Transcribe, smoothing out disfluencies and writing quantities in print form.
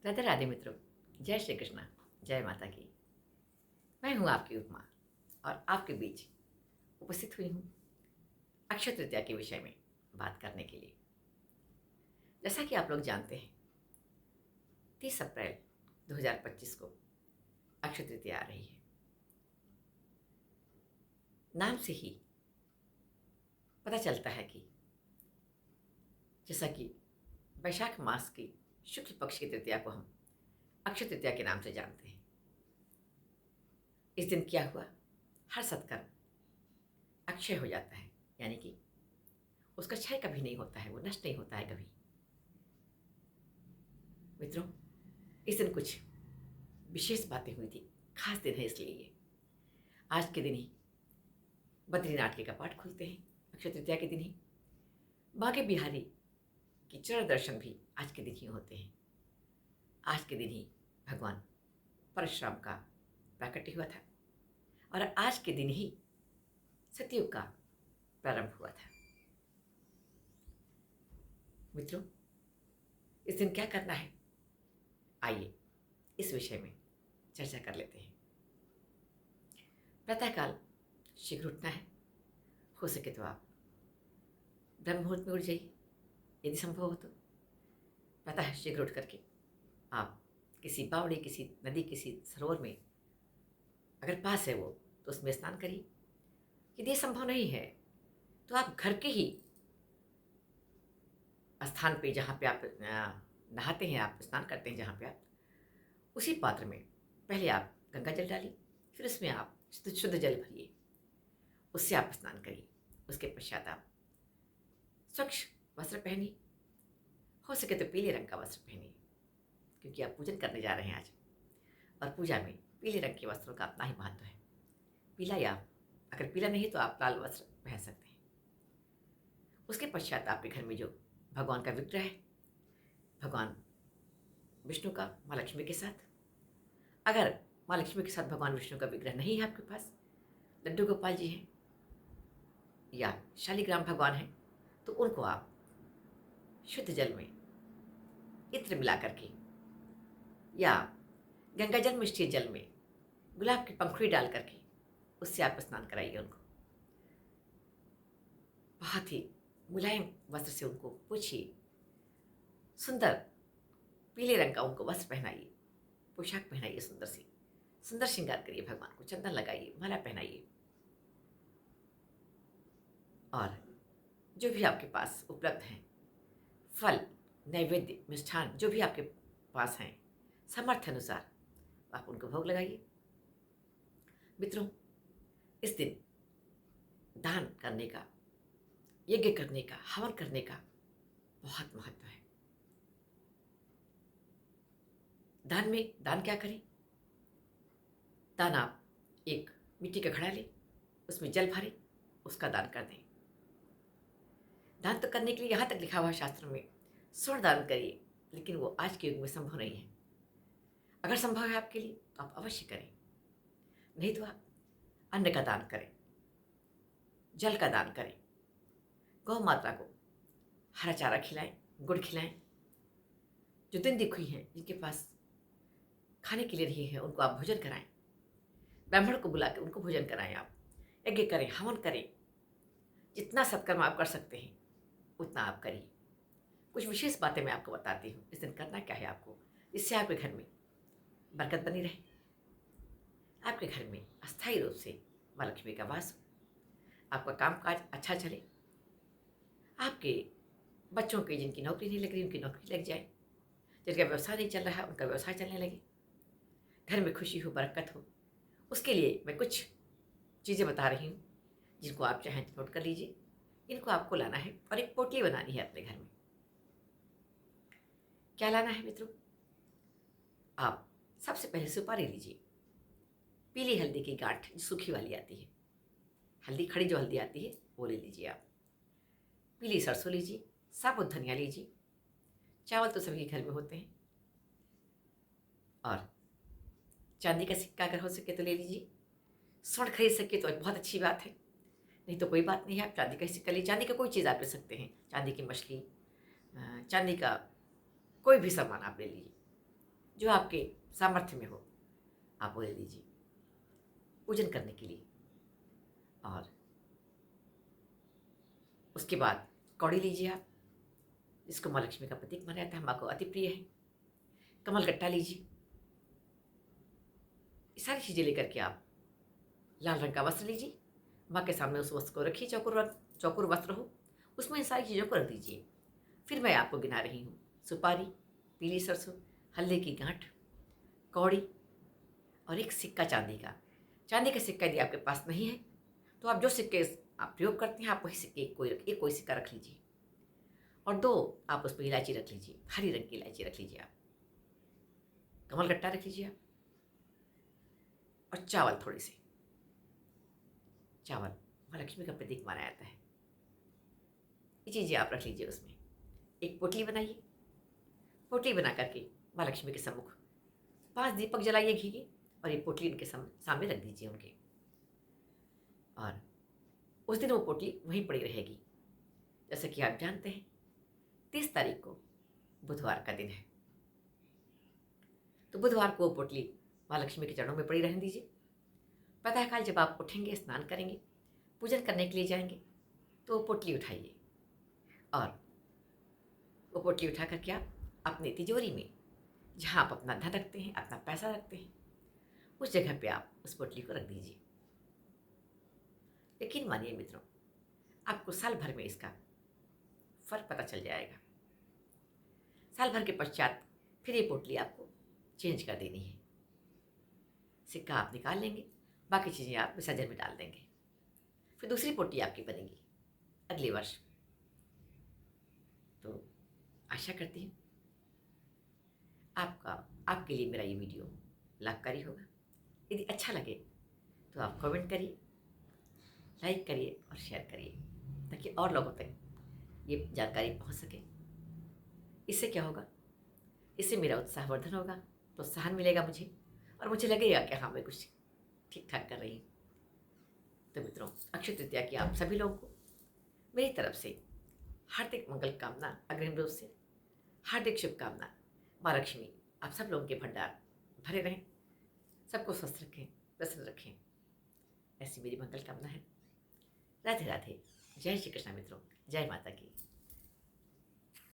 राधे राधे मित्रों। जय श्री कृष्णा। जय माता की। मैं हूँ आपकी उपमा और आपके बीच उपस्थित हुई हूँ अक्षय तृतीया के विषय में बात करने के लिए। जैसा कि आप लोग जानते हैं 30 अप्रैल 2025 को अक्षय तृतीया आ रही है। नाम से ही पता चलता है कि जैसा कि वैशाख मास की शुक्ल पक्ष की तृतीया को हम अक्षय तृतीया के नाम से जानते हैं। इस दिन क्या हुआ, हर सत्कर्म अक्षय हो जाता है, यानी कि उसका क्षय कभी नहीं होता है, वो नष्ट नहीं होता है कभी। मित्रों, इस दिन कुछ विशेष बातें हुई थी, खास दिन है इसलिए ये। आज के दिन ही बद्रीनाथ के कपाट खुलते हैं, अक्षय तृतीया के दिन ही। बांके बिहारी की चरण दर्शन भी आज के दिन ही होते हैं। आज के दिन ही भगवान परशुराम का प्राकट्य हुआ था और आज के दिन ही सतयुग का प्रारंभ हुआ था। मित्रों, इस दिन क्या करना है, आइए इस विषय में चर्चा कर लेते हैं। प्रातःकाल शीघ्र उठना है। हो सके तो आप ब्रह्म मुहूर्त में उठ जाइए, यदि संभव हो तो। प्रातः शीघ्र उठ करके आप किसी बावड़ी, किसी नदी, किसी सरोवर में अगर पास है वो, तो उसमें स्नान करिए। यदि ये संभव नहीं है तो आप घर के ही स्थान पे, जहाँ पे आप नहाते हैं, आप स्नान करते हैं, जहाँ पे आप, उसी पात्र में पहले आप गंगा जल डालिए, फिर उसमें आप शुद्ध जल भरिए, उससे आप स्नान करिए। उसके पश्चात आप स्वच्छ वस्त्र पहनिए, हो सके तो पीले रंग का वस्त्र पहनिए, क्योंकि आप पूजन करने जा रहे हैं आज, और पूजा में पीले रंग के वस्त्रों का अपना ही महत्व है। पीला, या अगर पीला नहीं तो आप लाल वस्त्र पहन सकते हैं। उसके पश्चात आपके घर में जो भगवान का विग्रह है, भगवान विष्णु का माँ लक्ष्मी के साथ, अगर माँ लक्ष्मी के साथ भगवान विष्णु का विग्रह नहीं है आपके पास, लड्डू गोपाल जी हैं या शालिग्राम भगवान हैं, तो उनको आप शुद्ध जल में इत्र मिला करके या गंगा जल मिष्टी जल में गुलाब की पंखुड़ी डाल करके उससे आप स्नान कराइए उनको। बहुत ही मुलायम वस्त्र से उनको पोछिए, सुंदर पीले रंग का उनको वस्त्र पहनाइए, पोशाक पहनाइए, सुंदर सी सुंदर श्रृंगार करिए, भगवान को चंदन लगाइए, माला पहनाइए, और जो भी आपके पास उपलब्ध हैं फल, नैवेद्य, मिष्ठान, जो भी आपके पास हैं सामर्थ्य अनुसार आप उनको भोग लगाइए। मित्रों, इस दिन दान करने का, यज्ञ करने का, हवन करने का बहुत महत्व है। दान क्या करें? दान आप एक मिट्टी का घड़ा लें, उसमें जल भरें, उसका दान कर दें। दान तो करने के लिए यहाँ तक लिखा हुआ शास्त्रों में, स्वर्ण दान करिए, लेकिन वो आज के युग में संभव नहीं है। अगर संभव है आपके लिए तो आप अवश्य करें, नहीं तो आप अन्न का दान करें, जल का दान करें, गौ माता को हरा चारा खिलाएं, गुड़ खिलाएं। जो दिन दिखुई हैं, जिनके पास खाने के लिए नहीं है, उनको आप भोजन कराएं। ब्राह्मण को बुला के उनको भोजन कराएं, आप यज्ञ करें, हवन करें। जितना सत्कर्म आप कर सकते हैं उतना आप करिए। कुछ विशेष बातें मैं आपको बताती हूँ, इस दिन करना क्या है आपको, जिससे आपके घर में बरकत बनी रहे, आपके घर में अस्थायी रूप से माँ लक्ष्मी का वास हो, आपका कामकाज अच्छा चले, आपके बच्चों की जिनकी नौकरी नहीं लग रही उनकी नौकरी लग जाए, जिनका व्यवसाय नहीं चल रहा है उनका व्यवसाय चलने लगे, घर में खुशी हो, बरकत हो। उसके लिए मैं कुछ चीज़ें बता रही हूँ, जिनको आप चाहें तो नोट कर लीजिए। इनको आपको लाना है और एक पोटली बनानी है अपने घर में। क्या लाना है मित्रों? आप सबसे पहले सुपारी लीजिए, पीली हल्दी की गांठ जो सूखी वाली आती है, हल्दी खड़ी जो हल्दी आती है वो ले लीजिए आप। पीली सरसों लीजिए, साबुत धनिया लीजिए, चावल तो सभी के घर में होते हैं, और चांदी का सिक्का अगर हो सके तो ले लीजिए। स्वर्ण खरीद सके तो बहुत अच्छी बात है, नहीं तो कोई बात नहीं है, आप चांदी का सिक्का लीजिए। चांदी का कोई चीज़ आप ले सकते हैं, चांदी की मछली, चांदी का कोई भी सामान आप ले लीजिए। जो आपके सामर्थ्य में हो आप वो ले लीजिए पूजन करने के लिए। और उसके बाद कौड़ी लीजिए आप, जिसको माँ लक्ष्मी का प्रतीक माना जाता है, माँ को अति प्रिय है। कमलगट्टा लीजिए। ये सारी चीज़ें लेकर के आप लाल रंग का वस्त्र लीजिए, माँ के सामने उस वस्त्र को रखिए, चौकोर वस्त्र हो, उसमें इन सारी चीज़ों को रख दीजिए। फिर मैं आपको गिना रही हूँ। सुपारी, पीली सरसों, हल्दे की गांठ, कौड़ी और एक सिक्का चांदी का। चांदी का सिक्का यदि आपके पास नहीं है तो आप जो सिक्के आप प्रयोग करते हैं आप वही सिक्के कोई सिक्का रख लीजिए। और 2 आप उसमें इलायची रख लीजिए, हरी रंग की इलायची रख लीजिए आप। कमलगट्टा रख लीजिए आप। और चावल थोड़े से। चावल माँ लक्ष्मी का प्रतीक माना जाता है। ये चीज़ें आप रख लीजिए उसमें। एक पोटली बनाइए। पोटली बना करके माँ लक्ष्मी के सम्मुख 5 दीपक जलाइए घी के, और ये पोटली उनके सामने रख दीजिए उनके। और उस दिन वो पोटली वहीं पड़ी रहेगी। जैसा कि आप जानते हैं 30 तारीख को बुधवार का दिन है, तो बुधवार को वो पोटली माँ लक्ष्मी के चरणों में पड़ी रहने दीजिए। प्रातःकाल जब आप उठेंगे, स्नान करेंगे, पूजन करने के लिए जाएंगे, तो वो पोटली उठाइए और वो पोटली उठा करके आप अपनी तिजोरी में, जहाँ आप अपना धन रखते हैं, अपना पैसा रखते हैं, उस जगह पे आप उस पोटली को रख दीजिए। यकीन मानिए मित्रों, आपको साल भर में इसका फर्क पता चल जाएगा। साल भर के पश्चात फिर ये पोटली आपको चेंज कर देनी है। सिक्का आप निकाल लेंगे, बाकी चीज़ें आप विसर्जन में डाल देंगे। फिर दूसरी पोटली आपकी बनेगी अगले वर्ष। तो आशा करती हूँ आपके लिए मेरा ये वीडियो लाभकारी होगा। यदि अच्छा लगे तो आप कमेंट करिए, लाइक करिए और शेयर करिए, ताकि और लोगों तक ये जानकारी पहुंच सके। इससे क्या होगा, इससे मेरा उत्साहवर्धन होगा, प्रोत्साहन मिलेगा मुझे, और मुझे लगेगा कि हाँ मैं कुछ ठीक ठाक कर रही हूँ। तो मित्रों, अक्षय तृतीया की आप सभी लोगों को मेरी तरफ से हार्दिक मंगल कामना, अग्रिम रूप से हार्दिक शुभकामना। माँ लक्ष्मी आप सब लोगों के भंडार भरे रहें, सबको स्वस्थ रखें, प्रसन्न रखें, ऐसी मेरी मंगल कामना है। राधे राधे। जय श्री कृष्ण मित्रों, जय माता की।